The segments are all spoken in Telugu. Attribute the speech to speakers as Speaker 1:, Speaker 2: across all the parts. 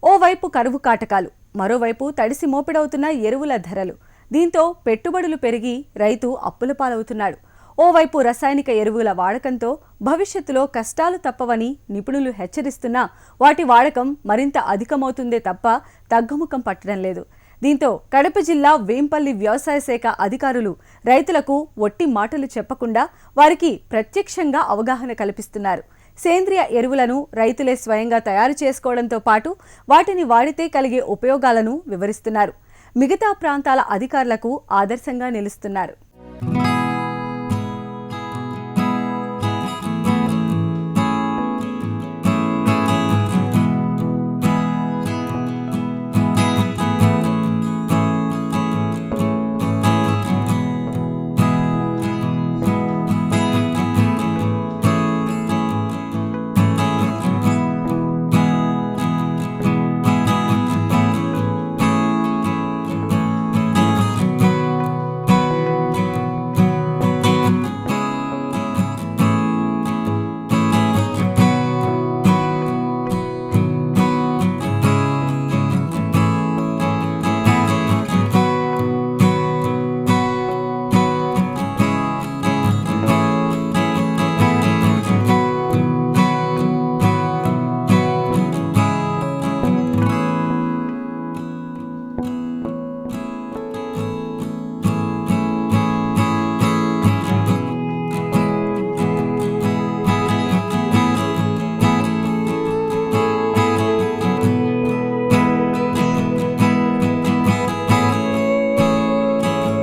Speaker 1: ఓవైపు కరువు కాటకాలు, మరోవైపు తడిసి మోపిడవుతున్న ఎరువుల ధరలు. దీంతో పెట్టుబడులు పెరిగి రైతు అప్పుల పాలవుతున్నాడు. ఓవైపు రసాయనిక ఎరువుల వాడకంతో భవిష్యత్తులో కష్టాలు తప్పవని నిపుణులు హెచ్చరిస్తున్నా వాటి వాడకం మరింత అధికమవుతుందే తప్ప తగ్గుముఖం పట్టడం లేదు. దీంతో కడప జిల్లా వేంపల్లి వ్యవసాయ శాఖ అధికారులు రైతులకు ఒట్టి మాటలు చెప్పకుండా వారికి ప్రత్యక్షంగా అవగాహన కల్పిస్తున్నారు. సేంద్రియ ఎరువులను రైతులే స్వయంగా తయారు చేసుకోవడంతో పాటు వాటిని వాడితే కలిగే ఉపయోగాలను వివరిస్తున్నారు. మిగతా ప్రాంతాల అధికారులకు ఆదర్శంగా నిలుస్తున్నారు.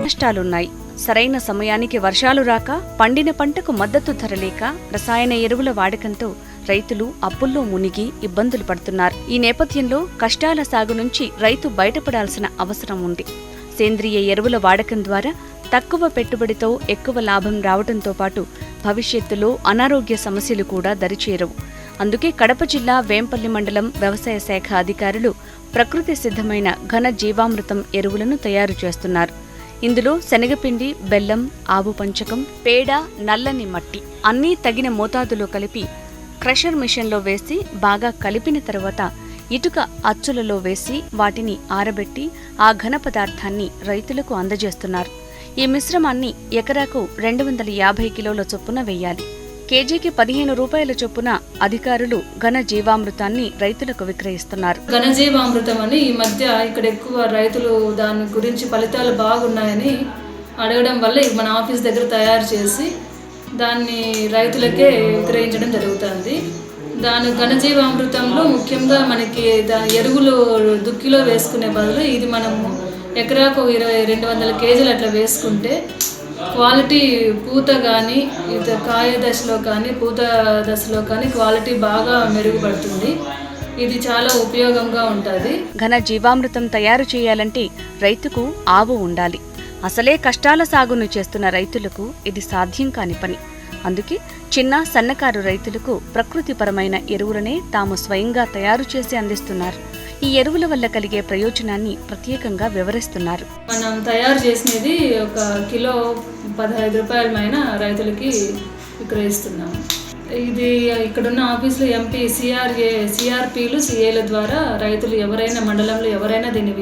Speaker 2: కష్టాలున్నాయి. సరైన సమయానికి వర్షాలు రాక, పండిన పంటకు మద్దతు ధర లేక, రసాయన ఎరువుల వాడకంతో రైతులు అప్పుల్లో మునిగి ఇబ్బందులు పడుతున్నారు. ఈ నేపథ్యంలో కష్టాల సాగు నుంచి రైతు బయటపడాల్సిన అవసరం ఉంది. సేంద్రియ ఎరువుల వాడకం ద్వారా తక్కువ పెట్టుబడితో ఎక్కువ లాభం రావడంతో పాటు భవిష్యత్తులో అనారోగ్య సమస్యలు కూడా దరిచేరవు. అందుకే కడప జిల్లా వేంపల్లి మండలం వ్యవసాయ శాఖ అధికారులు ప్రకృతి సిద్ధమైన ఘన జీవామృతం ఎరువులను తయారు చేస్తున్నారు. ఇందులో శనగపిండి, బెల్లం, ఆవు పంచకం, పేడ, నల్లని మట్టి అన్నీ తగిన మోతాదులో కలిపి క్రషర్ మిషన్లో వేసి బాగా కలిపిన తర్వాత ఇటుక అచ్చులలో వేసి వాటిని ఆరబెట్టి ఆ ఘన పదార్థాన్ని రైతులకు అందజేస్తున్నారు. ఈ మిశ్రమాన్ని ఎకరాకు 250 కిలోల చొప్పున వేయాలి. కేజీకి 15 రూపాయల చొప్పున అధికారులు ఘన జీవామృతాన్ని రైతులకు విక్రయిస్తున్నారు.
Speaker 3: ఘన జీవామృతం అని ఈ మధ్య ఇక్కడ ఎక్కువ రైతులు దాని గురించి ఫలితాలు బాగున్నాయని అడగడం వల్ల మన ఆఫీస్ దగ్గర తయారు చేసి దాన్ని రైతులకే విక్రయించడం జరుగుతుంది. దాని ఘన జీవామృతంలో ముఖ్యంగా మనకి ఎరువులు దుక్కిలో వేసుకునే బదులు ఇది మనము ఎకరాకు 200 కేజీలు అట్లా వేసుకుంటే క్వాలిటీ పూత కానీ కాయ దశలో కానీ పూత దశలో కానీ క్వాలిటీ బాగా మెరుగుపడుతుంది. ఇది చాలా ఉపయోగంగా ఉంటుంది.
Speaker 2: ఘన జీవామృతం తయారు చేయాలంటే రైతుకు ఆవు ఉండాలి. అసలే కష్టాల సాగును చేస్తున్న రైతులకు ఇది సాధ్యం కాని పని. అందుకే చిన్న సన్నకారు రైతులకు ప్రకృతిపరమైన ఎరువులనే తాము స్వయంగా తయారు చేసి అందిస్తున్నారు. ఈ ఎరువుల వల్ల కలిగే ప్రయోజనాన్ని ప్రత్యేకంగా వివరిస్తున్నారు.
Speaker 3: మనం తయారు చేసినది ఒక కిలో 15 రూపాయల పైన రైతులకి విక్రయిస్తున్నాము. ఇది ఇక్కడున్న ఆఫీసులో ఎంపీ సిఆర్పీలు సిఏల ద్వారా రైతులు ఎవరైనా మండలంలో ఎవరైనా దీన్ని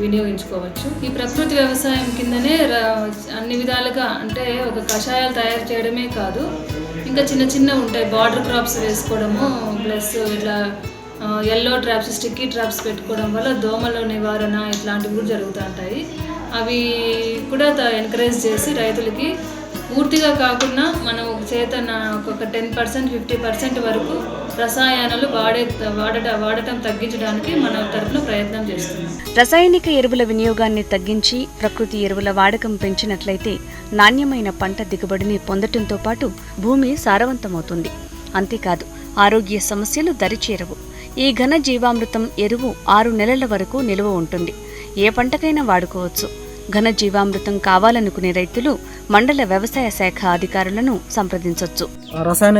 Speaker 3: వినియోగించుకోవచ్చు. ఈ ప్రకృతి వ్యవసాయం కిందనే అన్ని విధాలుగా అంటే ఒక కషాయాలు తయారు చేయడమే కాదు, ఇంకా చిన్న ఉంటాయి. బార్డర్ క్రాప్స్ వేసుకోవడము, ప్లస్ ఇట్లా ఎల్లో ట్రాప్స్, స్టిక్కీ ట్రాప్స్ పెట్టుకోవడం వల్ల దోమల నివారణ ఇట్లాంటివి కూడా జరుగుతూ ఉంటాయి. అవి కూడా ఎంకరేజ్ చేసి రైతులకి పూర్తిగా కాకుండా మనం ఒక 10% 50% వరకు రసాయనాలు వాడటం తగ్గించడానికి మన తరఫున ప్రయత్నం చేస్తున్నాం.
Speaker 2: రసాయనిక ఎరువుల వినియోగాన్ని తగ్గించి ప్రకృతి ఎరువుల వాడకం పెంచినట్లయితే నాణ్యమైన పంట దిగుబడిని పొందటంతో పాటు భూమి సారవంతమవుతుంది. అంతేకాదు ఆరోగ్య సమస్యలు దరిచేరవు. ఈ ఘన జీవామృతం ఎరువు 6 నెలల వరకు నిలువ ఉంటుంది. ఏ పంటకైనా వాడుకోవచ్చు. ఘన జీవామృతం కావాలనుకునే రైతులు మండల వ్యవసాయ శాఖ అధికారులను సంప్రదించొచ్చు.